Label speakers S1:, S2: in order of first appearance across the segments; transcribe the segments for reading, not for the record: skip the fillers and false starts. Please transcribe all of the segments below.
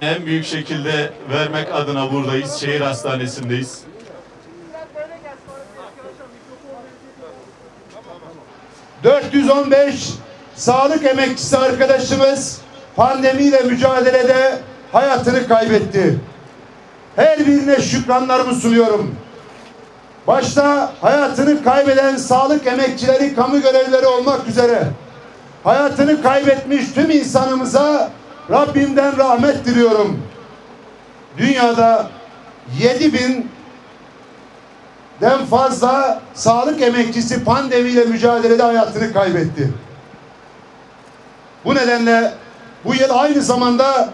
S1: En büyük şekilde vermek adına buradayız. Şehir hastanesindeyiz.
S2: 415 sağlık emekçisi arkadaşımız pandemiyle mücadelede hayatını kaybetti. Her birine şükranlarımı sunuyorum. Başta hayatını kaybeden sağlık emekçileri, kamu görevlileri olmak üzere hayatını kaybetmiş tüm insanımıza Rabbimden rahmet diliyorum. Dünyada 7.000'den fazla sağlık emekçisi pandemiyle mücadelede hayatını kaybetti. Bu nedenle bu yıl aynı zamanda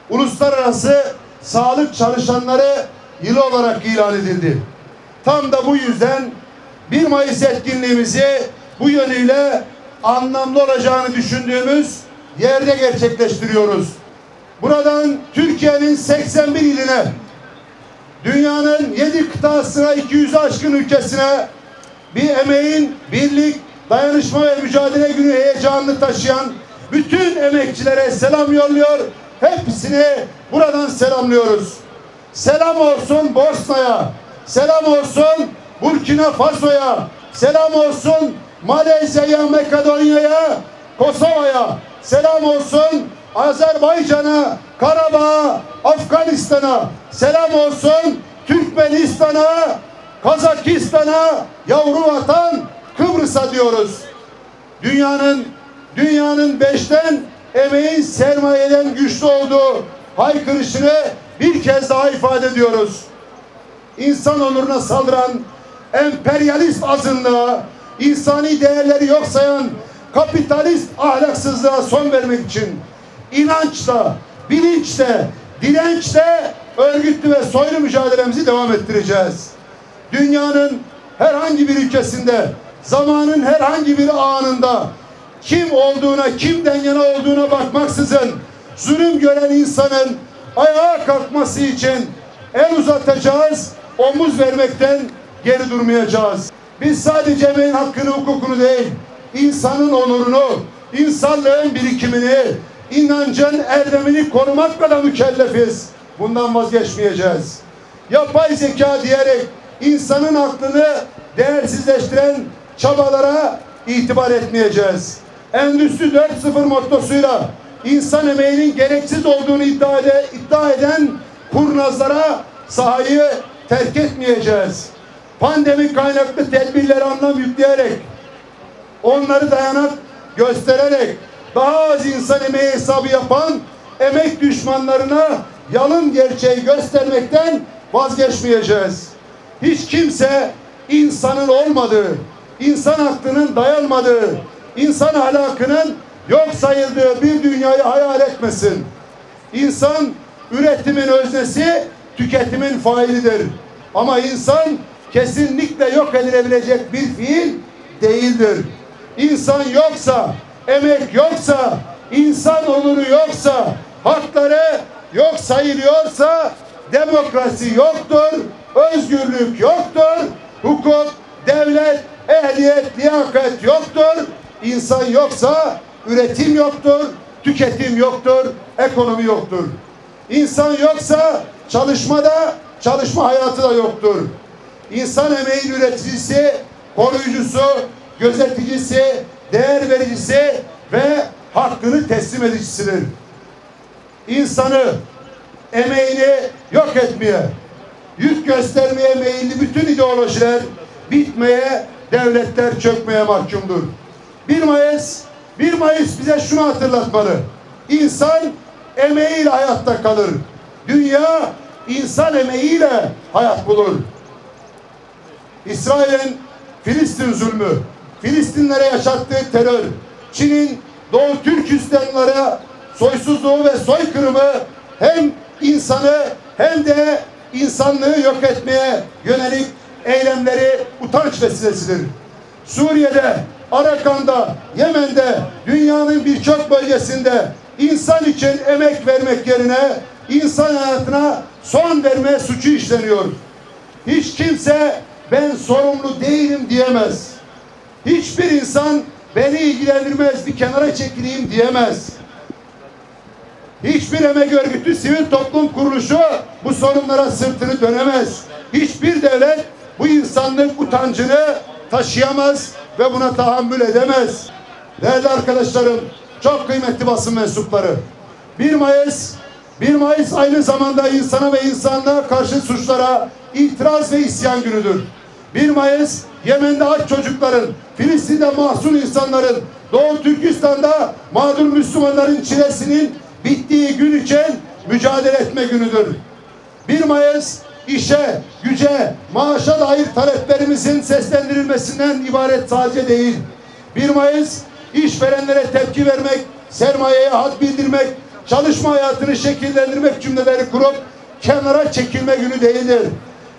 S2: Uluslararası Sağlık Çalışanları Yılı olarak ilan edildi. Tam da bu yüzden 1 Mayıs etkinliğimizi bu yönüyle anlamlı olacağını düşündüğümüz yerde gerçekleştiriyoruz. Buradan Türkiye'nin 81 iline, dünyanın 7 kıtasına, 200'ü aşkın ülkesine bir emeğin, birlik, dayanışma ve mücadele günü heyecanını taşıyan bütün emekçilere selam yolluyor. Hepsini buradan selamlıyoruz. Selam olsun Bosna'ya, selam olsun Burkina Faso'ya, selam olsun Malezya'ya, Makedonya'ya, Kosova'ya, selam olsun Azerbaycan'a, Karabağ'a, Afganistan'a, selam olsun Türkmenistan'a, Kazakistan'a, yavru vatan Kıbrıs'a diyoruz. Dünyanın 5'ten emeğin sermayeden güçlü olduğu haykırışını bir kez daha ifade ediyoruz. İnsan onuruna saldıran emperyalist azınlığa, insani değerleri yok sayan kapitalist ahlaksızlığa son vermek için inançla, bilinçle, dirençle örgütlü ve soylu mücadelemizi devam ettireceğiz. Dünyanın herhangi bir ülkesinde, zamanın herhangi bir anında kim olduğuna, kimden yana olduğuna bakmaksızın zulüm gören insanın ayağa kalkması için el uzatacağız, omuz vermekten geri durmayacağız. Biz sadece emeğin hakkını, hukukunu değil, insanın onurunu, insanlığın birikimini, inancın erdemini korumakla da mükellefiz. Bundan vazgeçmeyeceğiz. Yapay zeka diyerek insanın aklını değersizleştiren çabalara itibar etmeyeceğiz. Endüstri 4.0 mottosuyla insan emeğinin gereksiz olduğunu iddia eden kurnazlara sahayı terk etmeyeceğiz. Pandemi kaynaklı tedbirlere anlam yükleyerek, onları dayanak göstererek daha az insan emeği hesabı yapan emek düşmanlarına yalın gerçeği göstermekten vazgeçmeyeceğiz. Hiç kimse insanın olmadığı, insan hakkının dayanmadığı, insan ahlakının yok sayıldığı bir dünyayı hayal etmesin. İnsan üretimin öznesi, tüketimin failidir. Ama insan kesinlikle yok edilebilecek bir fiil değildir. İnsan yoksa, emek yoksa, insan onuru yoksa, hakları yok sayılıyorsa demokrasi yoktur, özgürlük yoktur, hukuk, devlet, ehliyet, liyakat yoktur. İnsan yoksa üretim yoktur, tüketim yoktur, ekonomi yoktur. İnsan yoksa çalışma hayatı da yoktur. İnsan emeğin üreticisi, koruyucusu, gözeticisi, değer vericisi ve hakkını teslim edicisidir. İnsanı, emeğini yok etmeye, yük göstermeye meyilli bütün ideolojiler bitmeye, devletler çökmeye mahkumdur. 1 Mayıs bize şunu hatırlatmalı. İnsan emeğiyle hayatta kalır. Dünya insan emeğiyle hayat bulur. İsrail'in Filistin zulmü, Filistinlere yaşattığı terör, Çin'in Doğu Türkistanlara soysuzluğu ve soykırımı hem insanı hem de insanlığı yok etmeye yönelik eylemleri utanç vesilesidir. Suriye'de, Arakan'da, Yemen'de, dünyanın birçok bölgesinde insan için emek vermek yerine insan hayatına son verme suçu işleniyor. Hiç kimse ben sorumlu değilim diyemez. Hiçbir insan beni ilgilendirmez, bir kenara çekileyim diyemez. Hiçbir emek örgütü, sivil toplum kuruluşu bu sorunlara sırtını dönemez. Hiçbir devlet bu insanlık utancını taşıyamaz ve buna tahammül edemez. Değerli arkadaşlarım, çok kıymetli basın mensupları, 1 Mayıs aynı zamanda insana ve insanlığa karşı suçlara itiraz ve isyan günüdür. 1 Mayıs Yemen'de aç çocukların, Filistin'de mahzun insanların, Doğu Türkistan'da mağdur Müslümanların çilesinin bittiği gün için mücadele etme günüdür. 1 Mayıs işe, güce, maaşa dair taleplerimizin seslendirilmesinden ibaret sadece değil. 1 Mayıs işverenlere tepki vermek, sermayeye had bildirmek, çalışma hayatını şekillendirmek cümleleri kurup kenara çekilme günü değildir.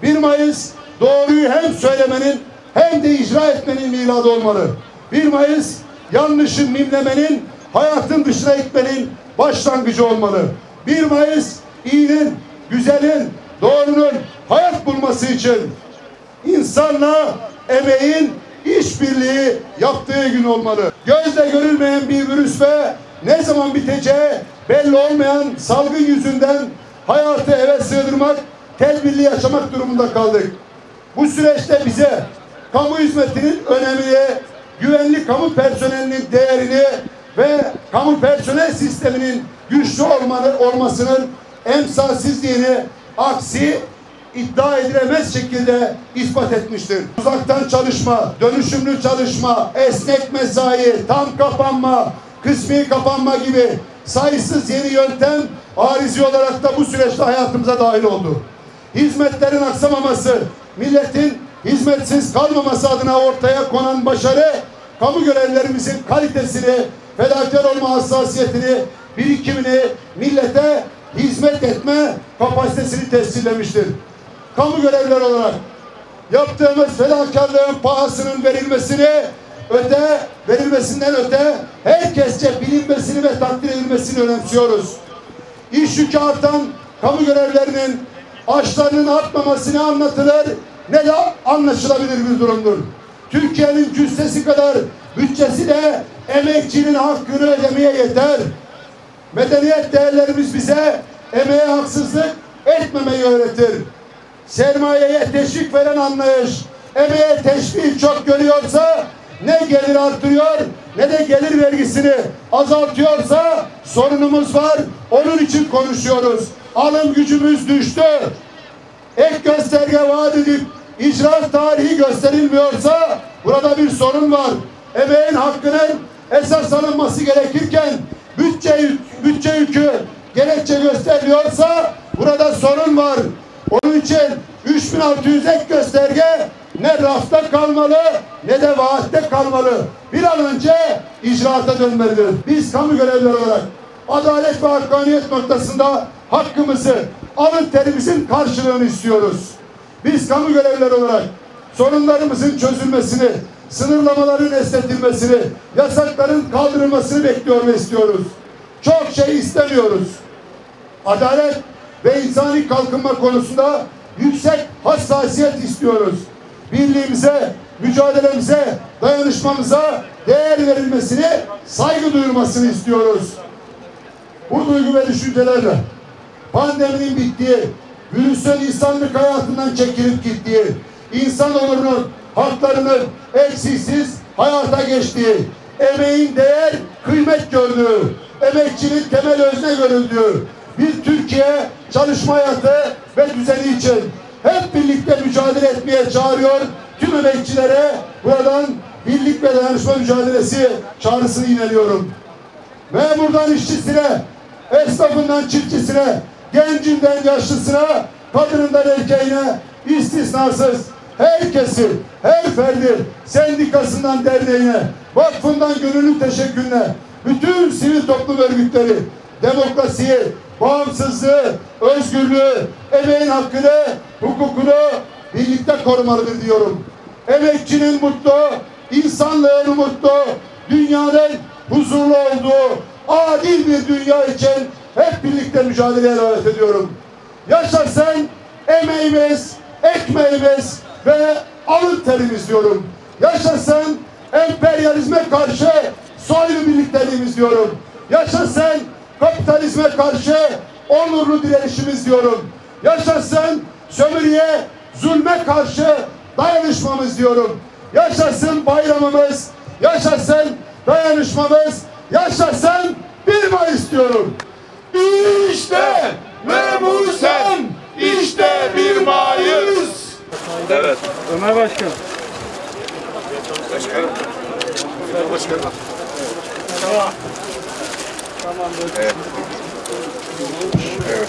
S2: 1 Mayıs doğruyu hem söylemenin hem de icra etmenin miladı olmalı. 1 Mayıs yanlışı mimlemenin, hayatın dışına itmenin başlangıcı olmalı. 1 Mayıs iyinin, güzelin, doğrunun hayat bulması için insanla emeğin işbirliği yaptığı gün olmalı. Gözle görülmeyen bir virüs ve ne zaman biteceği belli olmayan salgın yüzünden hayatı eve sığdırmak, tedbirli yaşamak durumunda kaldık. Bu süreçte bize kamu hizmetinin önemini, güvenli kamu personelinin değerini ve kamu personel sisteminin güçlü olmasının emsalsizliğini aksi iddia edilemez şekilde ispat etmiştir. Uzaktan çalışma, dönüşümlü çalışma, esnek mesai, tam kapanma, kısmi kapanma gibi sayısız yeni yöntem arizi olarak da bu süreçte hayatımıza dahil oldu. Hizmetlerin aksamaması, milletin hizmetsiz kalmaması adına ortaya konan başarı, kamu görevlerimizin kalitesini, fedakar olma hassasiyetini, birikimini, millete hizmet etme kapasitesini tescillemiştir. Kamu görevlileri olarak yaptığımız fedakarlığın pahasının verilmesinden öte herkesçe bilinmesini ve takdir edilmesini önemsiyoruz. İş yükü artan kamu görevlilerinin açlarının artmamasını anlatılır ne de anlaşılabilir bir durumdur. Türkiye'nin cüssesi kadar bütçesi de emekçinin hakkını ödemeye yeter. Medeniyet değerlerimiz bize emeğe haksızlık etmemeyi öğretir. Sermayeye teşvik veren anlayış, emeğe teşvik çok görüyorsa ne gelir artırıyor ne de gelir vergisini azaltıyorsa sorunumuz var. Onun için konuşuyoruz. Alım gücümüz düştü. Ek gösterge vaat edip icra tarihi gösterilmiyorsa burada bir sorun var. Emeğin hakkının esas alınması gerekirken bütçe yükü gerekçe gösteriliyorsa burada sorun var. Onun için 3600 ek gösterge ne rafta kalmalı ne de vaatte kalmalı. Bir an önce icraata dönmelidir. Biz kamu görevlileri olarak adalet ve hakkaniyet noktasında hakkımızı, alın terimizin karşılığını istiyoruz. Biz kamu görevlileri olarak sorunlarımızın çözülmesini, sınırlamaların esnetilmesini, yasakların kaldırılmasını bekliyor ve istiyoruz. Çok şey istemiyoruz. Adalet ve insani kalkınma konusunda yüksek hassasiyet istiyoruz. Birliğimize, mücadelemize, dayanışmamıza değer verilmesini, saygı duyulmasını istiyoruz. Bu duygu ve düşüncelerle pandeminin bittiği, virüsün insanlık hayatından çekilip gittiği, insanoğlunun haklarının eksiksiz hayata geçtiği, emeğin değer, kıymet gördüğü, emekçinin temel özne görüldüğü bir Türkiye çalışma hayatı ve düzeni için hep birlikte mücadele etmeye çağırıyor. Tüm emekçilere buradan birlik ve dayanışma mücadelesi çağrısını yineliyorum. Memurdan işçisine, esnafından çiftçisine, gencinden yaşlısına, kadınından erkeğine istisnasız herkesi, her ferdi, sendikasından derneğine, vakfından gönüllü teşekkürüne, bütün sivil toplum örgütleri demokrasiyi, bağımsızlığı, özgürlüğü, emeğin hakkını, hukukunu birlikte korumalıdır diyorum. Emekçinin mutlu, insanlığın mutlu, dünyanın huzurlu olduğu adil bir dünya için hep birlikte mücadeleye davet ediyorum. Yaşasın emeğimiz, ekmeğimiz ve alın terimiz diyorum. Yaşasın emperyalizme karşı soylu birlikteliğimiz diyorum. Yaşasın kapitalizme karşı onurlu direnişimiz diyorum. Yaşasın sömürüye, zulme karşı dayanışmamız diyorum. Yaşasın bayramımız, yaşasın dayanışmamız, yaşasın 1 Mayıs diyorum.
S1: İşte Memur Sen, işte 1 Mayıs.
S3: Evet.
S4: Ömer Başkan.
S3: Başkanım. Başkanım.
S4: Tamam.
S3: Evet. Evet.